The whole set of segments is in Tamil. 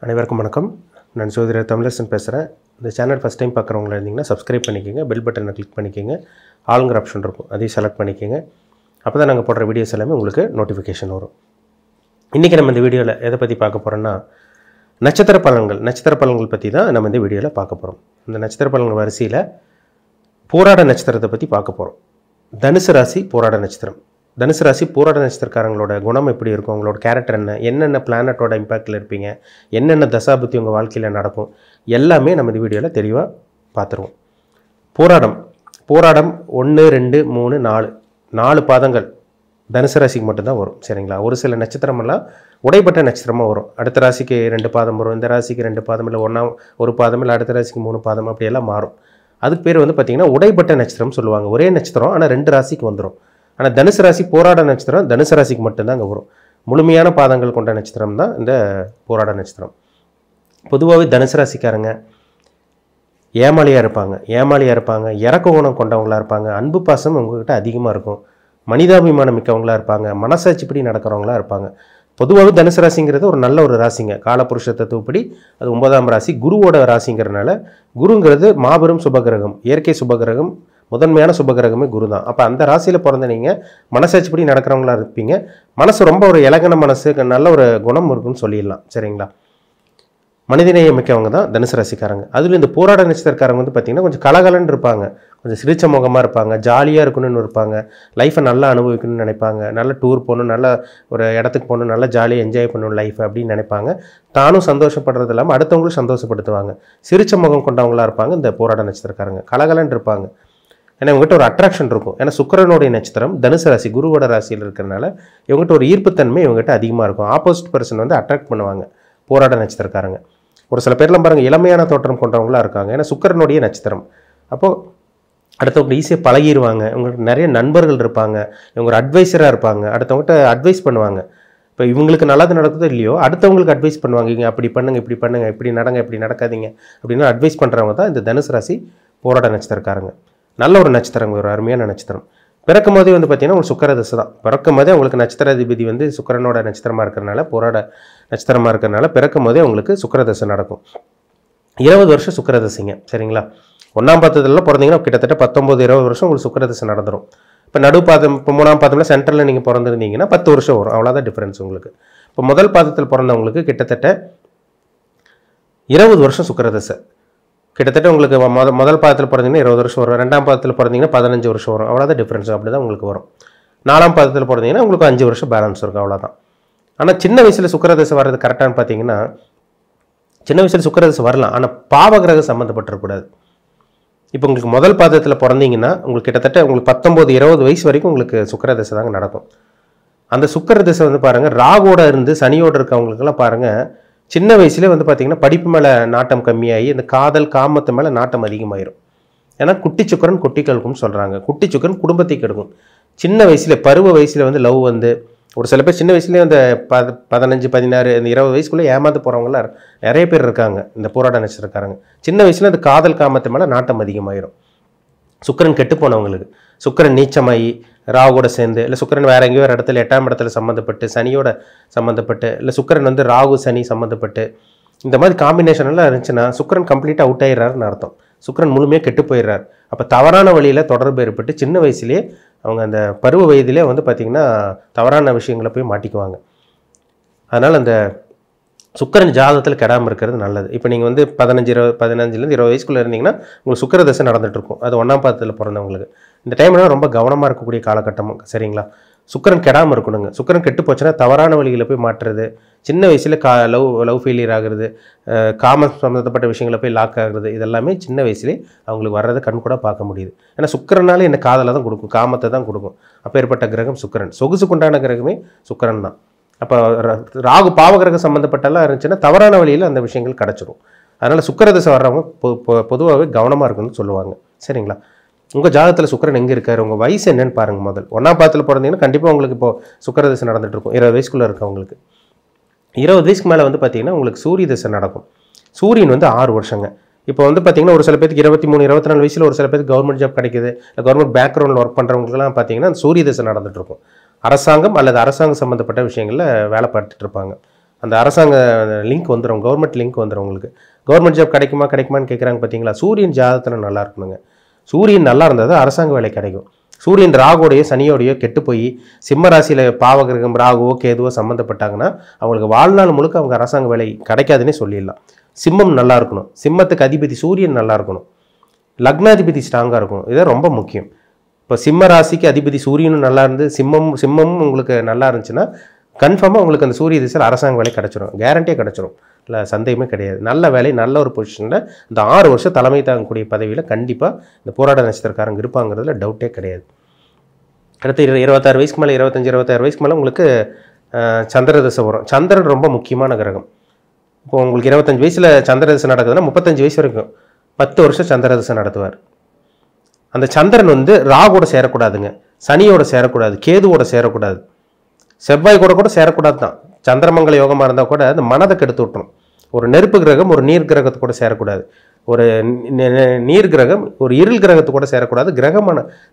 அனைவருக்கும் வணக்கம். நான் ஜோதிடர் தமிழரசன் பேசுகிறேன். இந்த சேனல் ஃபஸ்ட் டைம் பார்க்குறவங்களா இருந்தீங்கன்னா சப்ஸ்கிரைப் பண்ணிக்கோங்க, பெல் பட்டனை கிளிக் பண்ணிக்கோங்க, ஆளுங்கிற ஆப்ஷன் இருக்கும் அதையும் செலக்ட் பண்ணிக்கோங்க. அப்போ தான் நாங்கள் போடுற வீடியோஸ் எல்லாமே உங்களுக்கு நோட்டிஃபிகேஷன் வரும். இன்றைக்கி நம்ம இந்த வீடியோவில் எதை பற்றி பார்க்க போகிறோன்னா நட்சத்திர பலன்கள் பற்றி தான் நம்ம இந்த வீடியோவில் பார்க்க போகிறோம். இந்த நட்சத்திர பலன்கள் வரிசையில் போராட நட்சத்திரத்தை பற்றி பார்க்க போகிறோம். தனுசு ராசி போராட நட்சத்திரம். தனுசு ராசி போராட நட்சத்திரக்காரங்களோட குணம் எப்படி இருக்கும், உங்களோட கேரக்டர் என்ன, என்னென்ன பிளானட்டோட இம்பேக்டில் இருப்பீங்க, என்னென்ன தசாபுத்தி உங்கள் வாழ்க்கையில் நடக்கும், எல்லாமே நம்ம இந்த வீடியோவில் தெளிவாக பார்த்துருவோம். போராடம் 1, 2, 3, 4 பாதங்கள் தனுசு ராசிக்கு மட்டும்தான் வரும். சரிங்களா? ஒரு சில நட்சத்திரமெல்லாம் உடைப்பட்ட நட்சத்திரமாக வரும். அடுத்த ராசிக்கு 2 பாதம் வரும், இந்த ராசிக்கு 2 பாதம் இல்லை, ஒரு பாதம் இல்லை, அடுத்த ராசிக்கு 3 பாதம், அப்படியெல்லாம் மாறும். அதுக்கு பேர் வந்து பார்த்திங்கன்னா உடைப்பட்ட நட்சத்திரம் சொல்லுவாங்க. ஒரே நட்சத்திரம் ஆனால் 2 ராசிக்கு வந்துடும். ஆனால் தனுசு ராசி போராட நட்சத்திரம் தனுசு ராசிக்கு மட்டும்தான் அங்கே வரும். முழுமையான பாதங்கள் கொண்ட நட்சத்திரம் தான் இந்த போராட நட்சத்திரம். பொதுவாகவே தனுசு ராசிக்காரங்க ஏமாளியாக இருப்பாங்க, இறக்க குணம் கொண்டவங்களாக இருப்பாங்க, அன்பு பாசம் உங்கள்கிட்ட அதிகமாக இருக்கும், மனிதாபிமானம் மிக்கவங்களாக இருப்பாங்க, மனசாட்சிப்படி நடக்கிறவங்களாக இருப்பாங்க. பொதுவாகவே தனுசு ராசிங்கிறது ஒரு நல்ல ஒரு ராசிங்க. காலபுருஷ தத்துவப்படி அது 9ஆம் ராசி, குருவோட ராசிங்கிறதுனால குருங்கிறது மாபெரும் சுபகிரகம், இயற்கை சுபகிரகம், முதன்மையான சுபகிரகமே குரு தான். அப்போ அந்த ராசியில் பிறந்த நீங்கள் மனசாட்சிப்படி நடக்கிறவங்களா இருப்பீங்க. மனசு ரொம்ப ஒரு இலகன மனசு, நல்ல ஒரு குணம் இருக்குன்னு சொல்லிடலாம். சரிங்களா? மனிதநேயம் மிக்கவங்க தான் தனுசு ராசிக்காரங்க. அதில் இந்த போராட நட்சத்திரக்காரங்க வந்து பார்த்திங்கன்னா கொஞ்சம் கலகலன்னு இருப்பாங்க, கொஞ்சம் சிரிச்ச முகமாக இருப்பாங்க, ஜாலியாக இருக்கணும்னு இருப்பாங்க, லைஃப்பை நல்லா அனுபவிக்கணும்னு நினைப்பாங்க, நல்ல டூர் போகணும், நல்ல ஒரு இடத்துக்கு போகணும், நல்லா ஜாலியாக என்ஜாய் பண்ணணும் லைஃப் அப்படின்னு நினைப்பாங்க. தானும் சந்தோஷப்படுறது இல்லாமல் அடுத்தவங்களும் சந்தோஷப்படுத்துவாங்க. சிரிச்ச முகம் கொண்டவங்களாக இருப்பாங்க இந்த போராட நட்சத்திரக்காரங்க. கலகலன்னு இருப்பாங்க. ஏன்னா இவங்ககிட்ட ஒரு அட்ராக்ஷன் இருக்கும். ஏன்னா சுக்கிரனுடைய நட்சத்திரம் தனுசு ராசி, குருவோட ராசியில் இருக்கிறனால இவங்ககிட்ட ஒரு ஈர்ப்புத்தன்மை இவங்ககிட்ட அதிகமாக இருக்கும். ஆப்போசிட் பர்சன் வந்து அட்ராக்ட் பண்ணுவாங்க போராட நட்சத்திரக்காரங்க. ஒரு சில பேர்லாம் பாருங்கள் இளமையான தோற்றம் கொண்டவங்களாக இருக்காங்க. ஏன்னா சுக்கிரனுடைய நட்சத்திரம். அப்போது அடுத்தவங்க ஈஸியாக பழகிடுவாங்க. இவங்களுக்கு நிறைய நண்பர்கள் இருப்பாங்க, இவங்க ஒரு அட்வைஸராக இருப்பாங்க, அடுத்தவங்ககிட்ட அட்வைஸ் பண்ணுவாங்க. இப்போ இவங்களுக்கு நல்லது நடக்குதோ இல்லையோ அடுத்தவங்களுக்கு அட்வைஸ் பண்ணுவாங்க. இங்கே அப்படி பண்ணுங்கள், இப்படி பண்ணுங்கள், இப்படி நடங்க, இப்படி நடக்காதீங்க அப்படின்னு அட்வைஸ் பண்ணுறவங்க தான் இந்த தனுசு ராசி போராட நட்சத்திரக்காரங்க. நல்ல ஒரு நட்சத்திரம், ஒரு அருமையான நட்சத்திரம். பிறக்கும் போதே வந்து பார்த்திங்கன்னா ஒரு சுக்கிர தசை தான். பிறக்கும் போதே உங்களுக்கு நட்சத்திராதிபதி வந்து சுக்கிரனோட நட்சத்திரமாக இருக்கிறனால, போராட நட்சத்திரமாக இருக்கிறனால பிறக்கும் போதே உங்களுக்கு சுக்கிர தசை நடக்கும். 20 வருஷம் சுக்கிர தசைங்க. சரிங்களா? 1ஆம் பாதத்தில் பிறந்தீங்கன்னா கிட்டத்தட்ட 19-20 வருஷம் உங்களுக்கு சுக்கிர தசை நடந்துடும். இப்போ நடுப்பாதம், இப்போ 3ஆம் பாதத்தில் சென்ட்ரலில் நீங்கள் பிறந்திருந்தீங்கன்னா 10 வருஷம் வரும். அவ்வளோதான் டிஃப்ரென்ஸ் உங்களுக்கு. இப்போ முதல் பாதத்தில் பிறந்தவங்களுக்கு கிட்டத்தட்ட 20 வருஷம் சுக்கிர தசை. கிட்டத்தட்ட உங்களுக்கு முதல் பாதத்தில் பிறந்தீங்கன்னா 20 வருஷம் வரும், 2ஆம் பாதத்தில் பிறந்தீங்கன்னா 15 வருஷம் வரும். அவ்வளோதான் டிஃப்ரென்ஸ். அப்படி தான் உங்களுக்கு வரும். 4ஆம் பாதத்தில் பிறந்தீங்கன்னா உங்களுக்கு 5 வருஷம் பேலன்ஸ் இருக்கும். அவ்வளோதான். ஆனால் சின்ன வயசில் சுக்கிரதசை வர்றது கரெக்டானு பார்த்தீங்கன்னா சின்ன வயசில் சுக்கிரதசை வரலாம், ஆனால் பாவகிரகம் சம்மந்தப்பட்டிருக்கூடாது. இப்போ உங்களுக்கு முதல் பாதத்தில் பிறந்தீங்கன்னா உங்களுக்கு கிட்டத்தட்ட உங்களுக்கு 19-20 வயசு வரைக்கும் உங்களுக்கு சுக்கிரதசை தாங்க நடக்கும். அந்த சுக்கிரதசை வந்து பாருங்கள் ராகுவோட இருந்து சனியோடு இருக்கவங்களுக்கெல்லாம் பாருங்கள் சின்ன வயசுலேயே வந்து பார்த்திங்கன்னா படிப்பு மேலே நாட்டம் கம்மியாகி இந்த காதல் காமத்து மேலே நாட்டம் அதிகமாயிரும். ஏன்னா குட்டி சுக்கரன் குட்டி கெடுக்கும்னு சொல்கிறாங்க. குட்டி சுக்கரன் குடும்பத்தை கெடுக்கும். சின்ன வயசில் பருவ வயசில் வந்து லவ் வந்து ஒரு சில பேர் சின்ன வயசுலேயே அந்த 15, 16, இந்த 20 வயசுக்குள்ளே ஏமாந்து போகிறவங்களாம் நிறைய பேர் இருக்காங்க. இந்த போராட நட்சத்திரக்காரங்க சின்ன வயசில் அந்த காதல் காமத்து மேலே நாட்டம் அதிகமாயிரும். சுக்கிரன் கெட்டு போனவங்களுக்கு, சுக்கிரன் நீச்சமாகி ராகுவோட சேர்ந்து, இல்லை சுக்கிரன் வேறு எங்கேயோ ஒரு இடத்துல 8ஆம் இடத்துல சம்மந்தப்பட்டு சனியோட சம்மந்தப்பட்டு, இல்லை சுக்கிரன் வந்து ராகு சனி சம்மந்தப்பட்டு இந்த மாதிரி காம்பினேஷன் எல்லாம் இருந்துச்சுன்னா சுக்கிரன் கம்ப்ளீட்டாக அவுட் ஆயிடுறாருன்னு அர்த்தம். சுக்கிரன் முழுமையாக கெட்டு போயிடுறாரு. அப்போ தவறான வழியில் தொடர்பு ஏற்பட்டு சின்ன வயசுலேயே அவங்க அந்த பருவ வயதிலே வந்து பார்த்திங்கன்னா தவறான விஷயங்களை போய் மாட்டிக்குவாங்க. அதனால் அந்த சுக்கிரன் ஜாதகத்தில் கெடாமல் இருக்கிறது நல்லது. இப்போ நீங்கள் வந்து 15-20 வயசுக்குள்ளே இருந்தீங்கன்னா உங்களுக்கு சுக்கிர தசை நடந்துகிட்ருக்கும். அது 1ஆம் பாதத்தில் பிறந்தவங்களுக்கு இந்த டைம்லாம் ரொம்ப கவனமாக இருக்கக்கூடிய காலகட்டமும். சரிங்களா? சுக்கிரன் கெடாமல் இருக்கணுங்க. சுக்கிரன் கெட்டு போச்சுன்னா தவறான வழிகளை போய் மாற்றுறது, சின்ன வயசில் லவ் ஃபெயிலியர் ஆகுறது, காம சம்மந்தப்பட்ட விஷயங்களை போய் லாக் ஆகுறது, இதெல்லாமே சின்ன வயசுலேயே அவங்களுக்கு வர்றதை கண் கூட பார்க்க முடியுது. ஏன்னா சுக்கிரனால என்ன காதலை தான் கொடுக்கும், காமத்தை தான் கொடுக்கும். அப்பேற்பட்ட கிரகம் சுக்கிரன். சொகுசுக்குண்டான கிரகமே சுக்கிரன் தான். அப்போ ராகு பாவகிரகம் சம்மந்தப்பட்டெல்லாம் இருந்துச்சுன்னா தவறான வழியில் அந்த விஷயங்கள் கிடச்சிரும். அதனால் சுக்கிரதசை வர்றவங்க பொதுவாகவே கவனமாக இருக்குன்னு சொல்லுவாங்க. சரிங்களா? உங்கள் ஜாதகத்தில் சுக்கிரன் எங்கே இருக்கார், உங்கள் வயசு என்னன்னு பாருங்கள். முதல் 1ஆம் பாதத்தில் பிறந்தீங்கன்னா கண்டிப்பாக உங்களுக்கு இப்போது சுக்கிரதசை நடந்துகிட்ருக்கும். 20 வயசுக்குள்ளே இருக்கவங்களுக்கு 20 வயசுக்கு மேலே வந்து பார்த்திங்கன்னா உங்களுக்கு சூரிய தசை நடக்கும். சூரியன் வந்து 6 வருஷங்க. இப்போ வந்து பார்த்திங்கன்னா ஒரு சில பேருக்கு 23-24 வயசில் ஒரு சில பேருக்கு கவர்மெண்ட் ஜாப் கிடைக்குது, கவர்மெண்ட் பேக்ரவுண்டில் ஒர்க் பண்ணுறவங்களுக்குலாம் பார்த்திங்கன்னா சூரிய தசை நடந்துகிட்ருக்கும். அரசாங்கம் அல்லது அரசாங்கம் சம்மந்தப்பட்ட விஷயங்களில் வேலை பார்த்துட்டு இருப்பாங்க. அந்த அரசாங்க லிங்க் வந்துடும், கவர்மெண்ட் லிங்க் வந்துடும் உங்களுக்கு. கவர்மெண்ட் ஜாப் கிடைக்குமான்னு கேட்குறாங்க பார்த்தீங்களா? சூரியன் ஜாதகத்தில் நல்லா இருக்கணுங்க. சூரியன் நல்லா இருந்தால் தான் அரசாங்க வேலை கிடைக்கும். சூரியன் ராகுவோடையோ சனியோடையோ கெட்டு போய் சிம்ம ராசியில் பாவகிரகம் ராகுவோ கேதுவோ சம்மந்தப்பட்டாங்கன்னா அவங்களுக்கு வாழ்நாள் முழுக்க அவங்க அரசாங்க வேலை கிடைக்காதுன்னே சொல்லிடலாம். சிம்மம் நல்லா இருக்கணும், சிம்மத்துக்கு அதிபதி சூரியன் நல்லா இருக்கணும், லக்னாதிபதி ஸ்ட்ராங்காக இருக்கணும். இதுதான் ரொம்ப முக்கியம். இப்போ சிம்ம ராசிக்கு அதிபதி சூரியனும் நல்லா இருந்து சிம்மமும் உங்களுக்கு நல்லா இருந்துச்சுன்னா கன்ஃபார்மாக உங்களுக்கு அந்த சூரிய திசையில் அரசாங்க வேலை கிடச்சிரும், கேரண்டியாக கிடச்சிரும், இல்லை சந்தேகமே கிடையாது. நல்ல வேலை, நல்ல ஒரு பொசிஷனில் இந்த 6 வருஷம் தலைமை தாங்கக்கூடிய பதவியில் கண்டிப்பாக இந்த போராட்ட நட்சத்திரக்காரங்க இருப்பாங்கிறதுல டவுட்டே கிடையாது. அடுத்து 26 வயசுக்கு மேலே 25-26 வயசுக்கு மேலே உங்களுக்கு சந்திர திசை வரும். சந்திரன் ரொம்ப முக்கியமான கிரகம். இப்போ உங்களுக்கு 25 வயசில் சந்திர திசை நடக்குதுன்னா 35 வயசு வரைக்கும் 10 வருஷம் சந்திர திசை நடத்துவார். அந்த சந்திரன் வந்து ராகுவோட சேரக்கூடாதுங்க, சனியோட சேரக்கூடாது, கேதுவோட சேரக்கூடாது, செவ்வாய் கூட சேரக்கூடாது தான். சந்திரமங்கல யோகமாக இருந்தால் கூட அந்த மனதை கெடுத்து விட்டுரும். ஒரு நெருப்பு கிரகம் ஒரு நீர் கிரகத்து கூட சேரக்கூடாது, ஒரு நீர் கிரகம் ஒரு இருள் கிரகத்து கூட சேரக்கூடாது,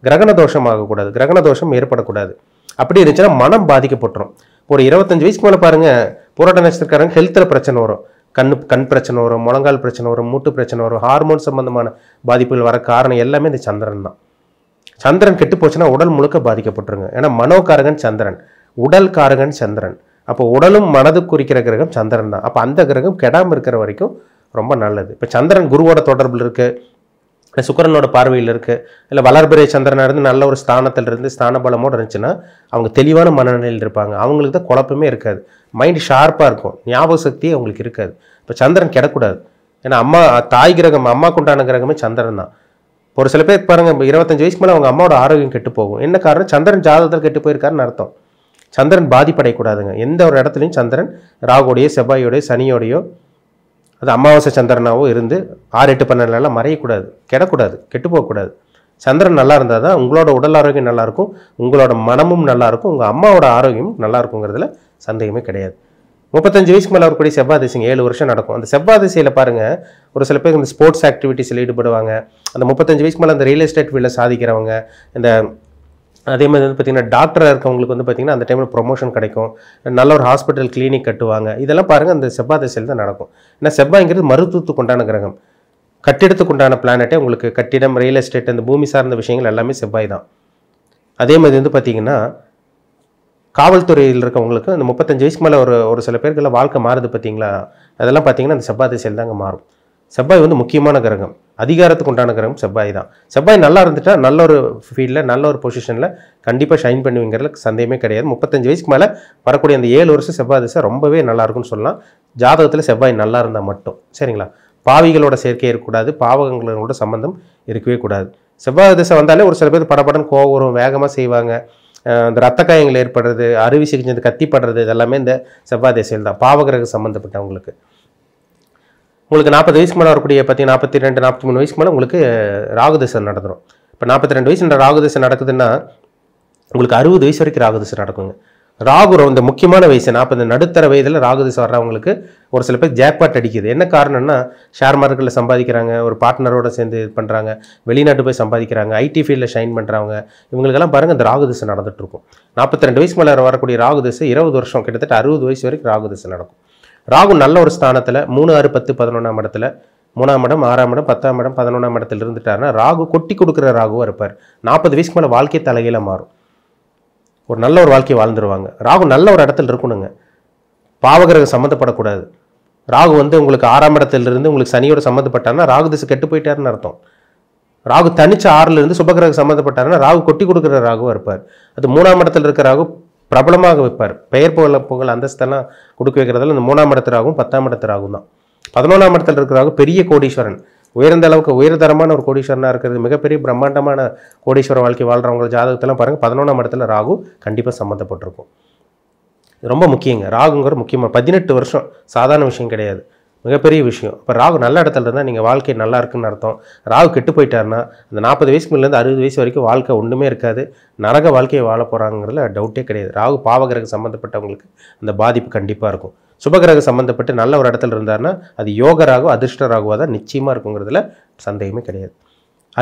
கிரகண தோஷம் ஆகக்கூடாது, கிரகண தோஷம் ஏற்படக்கூடாது. அப்படி இருந்துச்சுன்னா மனம் பாதிக்கப்பட்டுரும். ஒரு 25 வயசுக்கு மேலே பாருங்கள், போராட்ட நட்சத்திரக்காரங்க ஹெல்த்தில் பிரச்சனை வரும், கண் பிரச்சனை வரும், முழங்கால் பிரச்சனை வரும், மூட்டு பிரச்சனை வரும், ஹார்மோன் சம்பந்தமான பாதிப்புகள் வர காரணம் எல்லாமே இந்த சந்திரன் தான். சந்திரன் கெட்டு போச்சுன்னா உடல் முழுக்க பாதிக்கப்பட்டுருங்க. ஏன்னா மனோகாரகன் சந்திரன், உடல் காரகன் சந்திரன். அப்போ உடலும் மனது குறிக்கிற கிரகம் சந்திரன் தான். அப்போ அந்த கிரகம் கெடாமல் இருக்கிற வரைக்கும் ரொம்ப நல்லது. இப்போ சந்திரன் குருவோட தொடர்பில் இருக்குது, இல்லை சுக்கிரனோட பார்வையில் இருக்குது, இல்லை வளர்பிறை சந்திரனாக இருந்து நல்ல ஒரு ஸ்தானத்தில் இருந்து ஸ்தான பலமோடு இருந்துச்சுன்னா அவங்க தெளிவான மனநிலையில் இருப்பாங்க. அவங்களுக்கு தான் குழப்பமே இருக்காது, மைண்டு ஷார்ப்பாக இருக்கும், ஞாபக சக்தி அவங்களுக்கு இருக்காது. இப்போ சந்திரன் கெடக்கூடாது. ஏன்னா தாய் கிரகம், அம்மாவுக்கு உண்டான கிரகமே சந்திரன் தான். ஒரு சில பேர் பாருங்கள், 25 வயசுக்கு மேலே அவங்க அம்மாவோட ஆரோக்கியம் கெட்டு போகும். என்ன காரணம்? சந்திரன் ஜாதகத்தில் கெட்டு போயிருக்காருன்னு அர்த்தம். சந்திரன் பாதிப்படையக்கூடாதுங்க. எந்த ஒரு இடத்துலையும் சந்திரன் ராகுவோடையோ செவ்வாயோடையோ சனியோடையோ அது அமாவாசை சந்திரனாவோ இருந்து 6, 8, 12 மறையக்கூடாது, கெடக்கூடாது, கெட்டு போகக்கூடாது. சந்திரன் நல்லா இருந்தால் தான் உங்களோட உடல் ஆரோக்கியம் நல்லாயிருக்கும், உங்களோட மனமும் நல்லாயிருக்கும், உங்கள் அம்மாவோட ஆரோக்கியமும் நல்லா இருக்குங்கிறதுல சந்தேகமே கிடையாது. 35 வயசுக்கு மேலே வரக்கூடிய செவ்வாய் திசைங்க 7 வருஷம் நடக்கும். அந்த செவ்வாய் திசையில் பாருங்கள், ஒரு சில பேர் இந்த ஸ்போர்ட்ஸ் ஆக்டிவிட்டீஸில் ஈடுபடுவாங்க. அந்த 35 வயசுக்கு மேலே அந்த ரியல் எஸ்டேட் ஃபீல்டில் சாதிக்கிறவங்க, இந்த அதே மாதிரி வந்து பார்த்திங்கன்னா டாக்டராக இருக்கவங்களுக்கு வந்து பார்த்திங்கன்னா அந்த டைமில் ப்ரொமோஷன் கிடைக்கும், நல்ல ஒரு ஹாஸ்பிட்டல் கிளினிக் கட்டுவாங்க. இதெல்லாம் பாருங்கள் அந்த செவ்வாய் திசையில் தான் நடக்கும். ஏன்னா செவ்வாய்ங்கிறது மருத்துவத்துக்கு உண்டான கிரகம், கட்டிடத்துக்கு உண்டான பிளானட்டே உங்களுக்கு கட்டிடம், ரியல் எஸ்டேட், அந்த பூமி சார்ந்த விஷயங்கள் எல்லாமே செவ்வாய் தான். அதே மாதிரி வந்து பார்த்திங்கன்னா காவல்துறையில் இருக்கவங்களுக்கு அந்த 35 வயசுக்கு மேலே ஒரு சில பேருக்கெல்லாம் வாழ்க்கை மாறுது பார்த்தீங்களா, அதெல்லாம் பார்த்திங்கன்னா அந்த செவ்வாய் திசையில் தாங்க மாறும். செவ்வாய் வந்து முக்கியமான கிரகம், அதிகாரத்துக்கு உண்டான கிரகம் செவ்வாய் தான். செவ்வாய் நல்லா இருந்துட்டால் நல்ல ஒரு ஃபீல்டில் நல்ல ஒரு பொசிஷனில் கண்டிப்பாக ஷைன் பண்ணுவீங்கிறதுல சந்தேகமே கிடையாது. 35 வயசுக்கு மேலே வரக்கூடிய அந்த 7 வருஷம் செவ்வாய் திசை ரொம்பவே நல்லாயிருக்குன்னு சொல்லலாம், ஜாதகத்தில் செவ்வாய் நல்லா இருந்தால் மட்டும். சரிங்களா? பாவிகளோட சேர்க்கை இருக்கக்கூடாது, பாவகங்களோட சம்பந்தம் இருக்கவே கூடாது. செவ்வாய் திசை வந்தாலே ஒரு சில பேர் படப்படம் கோவம் வரும், வேகமாக செய்வாங்க, இந்த ரத்த காயங்கள் ஏற்படுறது, அறுவை சிகிச்சை, கத்திப்படுறது, இதெல்லாமே இந்த செவ்வாய் திசையில் தான், பாவகிரக சம்மந்தப்பட்டவங்களுக்கு. உங்களுக்கு 40 வயசுக்கு மேலே வரக்கூடிய பார்த்தீங்கன்னா 42, 43 வயசுக்கு மேலே உங்களுக்கு ராகுதிசை நடந்துடும். இப்போ 42 வயசு ராகுதிசை நடக்குதுன்னா உங்களுக்கு 60 வயசு வரைக்கும் ராகுதிசை நடக்குங்க. ராகு இந்த முக்கியமான வயசு 40 நடுத்தர வயதில் ராகுதிசை வர்றவங்களுக்கு ஒரு சில பேர் ஜாக்பாட் அடிக்குது. என்ன காரணம்னா ஷேர் மார்க்கெட்டில் சம்பாதிக்கிறாங்க, ஒரு பார்ட்னரோட சேர்ந்து இது பண்ணுறாங்க, வெளிநாட்டு போய் சம்பாதிக்கிறாங்க, ஐடி ஃபீல்டில் ஷைன் பண்ணுறவங்க, இவங்களுக்கெல்லாம் பாருங்கள் இந்த ராகுதிசை நடந்துகிட்ருக்கும். 42 வயசுக்கு மேலே வரக்கூடிய ராகுதிசை 20 வருஷம், கிட்டத்தட்ட 60 வயசு வரைக்கும் ராகுதிசை நடக்கும். ராகு நல்ல ஒரு ஸ்தானத்தில் 3, 6, 10, 11ஆம் இடத்துல, 3ஆம் இடம், 6ஆம் இடம், 10ஆம் இடம், 11ஆம் இடத்துல இருந்துட்டாருன்னா ராகு கொட்டி கொடுக்குற ராகுவாக இருப்பார். 40 வயசுக்கு மேலே வாழ்க்கை தலைகீழ மாறும், ஒரு நல்ல ஒரு வாழ்க்கையை வாழ்ந்துருவாங்க. ராகு நல்ல ஒரு இடத்துல இருக்கணுங்க, பாவகிரகம் சம்மந்தப்படக்கூடாது. ராகு வந்து உங்களுக்கு 6ஆம் இடத்துலேருந்து உங்களுக்கு சனியோட சம்மந்தப்பட்டாருன்னா ராகு திசை கெட்டு போயிட்டாருன்னு அர்த்தம். ராகு தனிச்ச 6லேருந்து சுபகிரகம் சம்மந்தப்பட்டாருன்னா ராகு கொட்டி கொடுக்குற ராகுவாக இருப்பார். அது 3ஆம் இடத்துல இருக்கிற ராகு பிரபலமாக வைப்பார், பெயர் புகழ் அந்தஸ்தெல்லாம் கொடுக்க வைக்கிறதால இந்த 3ஆம் இடத்துறாகும் 10ஆம் இடத்துறாகும் தான். 11ஆம் இடத்துல இருக்கிறாங்க பெரிய கோடீஸ்வரன், உயர்ந்த அளவுக்கு உயர்தரமான ஒரு கோடீஸ்வரனாக இருக்கிறது, மிகப்பெரிய பிரம்மாண்டமான கோடீஸ்வர வாழ்க்கை வாழ்கிறவங்க ஜாதகத்தெல்லாம் பாருங்கள் 11ஆம் இடத்துல ராகு கண்டிப்பாக சம்மந்தப்பட்டிருக்கும். ரொம்ப முக்கியங்க, ராகுங்கிற முக்கியமாக 18 வருஷம் சாதாரண விஷயம் கிடையாது, மிகப்பெரிய விஷயம். இப்போ ராகு நல்ல இடத்துல இருந்தால் நீங்கள் வாழ்க்கை நல்லா இருக்குன்னு அர்த்தம். ராகு கெட்டு போயிட்டாருன்னா அந்த 40 வயசுக்கு மேலேருந்து 60 வயசு வரைக்கும் வாழ்க்கை ஒன்றுமே இருக்காது, நரக வாழ்க்கையை வாழ போகிறாங்கிறதுல டவுட்டே கிடையாது. ராகு பாவகிரகம் சம்மந்தப்பட்டவங்களுக்கு அந்த பாதிப்பு கண்டிப்பாக இருக்கும். சுபகிரகம் சம்மந்தப்பட்டு நல்ல ஒரு இடத்துல இருந்தாருன்னா அது யோக ராகு, அதிர்ஷ்ட ராகுவாக தான் நிச்சயமாக இருக்குங்கிறதுல சந்தேகமே கிடையாது.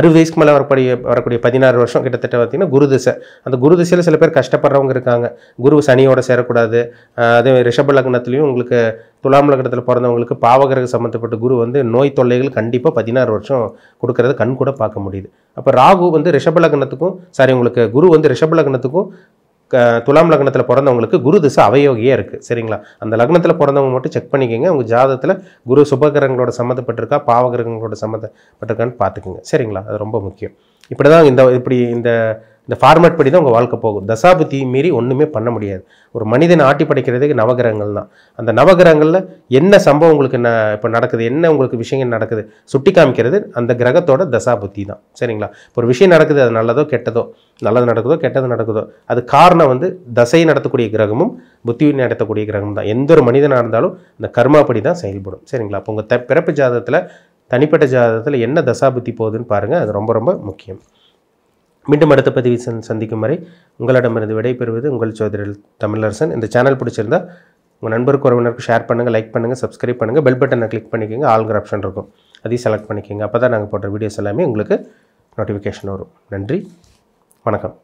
60 வயசுக்கு மேலே வரக்கூடிய 16 வருஷம் கிட்டத்தட்ட பார்த்தீங்கன்னா குரு திசை. அந்த குரு திசையில் சில பேர் கஷ்டப்படுறவங்க இருக்காங்க. குரு சனியோட சேரக்கூடாது. அதே ரிஷப லக்னத்துலேயும் உங்களுக்கு துலாம் லக்னத்தில் பிறந்தவங்களுக்கு பாவகிரக சம்மந்தப்பட்ட குரு வந்து நோய் தொல்லைகள் கண்டிப்பாக 16 வருஷம் கொடுக்கறது கண் கூட பார்க்க முடியுது. அப்போ ராகு வந்து ரிஷப லக்னத்துக்கும் உங்களுக்கு குரு வந்து ரிஷப லக்னத்துக்கும் துலாம் லக்னத்தில் பிறந்தவங்களுக்கு குரு திசை அவயோகியாக இருக்குது. சரிங்களா? அந்த லக்னத்தில் பிறந்தவங்க மட்டும் செக் பண்ணிக்கோங்க. உங்கள் ஜாதகத்தில் குரு சுபகிரகங்களோட சம்மந்தப்பட்டிருக்கா பாவகிரகங்களோட சம்மந்தப்பட்டிருக்கான்னு பார்த்துக்குங்க. சரிங்களா? அது ரொம்ப முக்கியம். இப்படி தான் இந்த ஃபார்மேட் படி தான் உங்கள் வாழ்க்கை போகும். தசாபுத்தி மீறி ஒன்றுமே பண்ண முடியாது. ஒரு மனிதனை ஆட்டி படைக்கிறதுக்கு நவகிரகங்கள் தான். அந்த நவகிரகங்களில் என்ன சம்பவம் உங்களுக்கு இப்போ நடக்குது, என்ன உங்களுக்கு விஷயங்கள் நடக்குது சுட்டி காமிக்கிறது அந்த கிரகத்தோட தசாபுத்தி தான். சரிங்களா? இப்போ ஒரு விஷயம் நடக்குது, அது நல்லதோ கெட்டதோ, நல்லது நடக்குதோ கெட்டது நடக்குதோ, அது காரணம் வந்து தசையை நடத்தக்கூடிய கிரகமும் புத்தியை நடத்தக்கூடிய கிரகமும் தான். எந்த ஒரு மனிதனாக இருந்தாலும் இந்த கர்மாப்படி தான் செயல்படும். சரிங்களா? அப்போ உங்கள் பிறப்பு ஜாதகத்தில் தனிப்பட்ட ஜாதகத்தில் என்ன தசாபுத்தி போகுதுன்னு பாருங்கள். அது ரொம்ப ரொம்ப முக்கியம். மீண்டும் அடுத்த பதிவு சந்திக்கும் வரை உங்களிடமிருந்து விடைபெறுவது உங்கள் ஜோதிடர் தமிழரசன். இந்த சேனல் பிடிச்சிருந்தா உங்கள் நண்பருக்கு உறவினருக்கு ஷேர் பண்ணுங்கள், லைக் பண்ணுங்கள், சப்ஸ்கிரைப் பண்ணுங்கள், பெல் பட்டனை கிளிக் பண்ணிக்கோங்க. ஆல்கிற ஆப்ஷன் இருக்கும், அதையும் செலக்ட் பண்ணிக்கோங்க. அப்போ தான் நாங்கள் போடுற வீடியோஸ் எல்லாமே உங்களுக்கு நோட்டிஃபிகேஷன் வரும். நன்றி, வணக்கம்.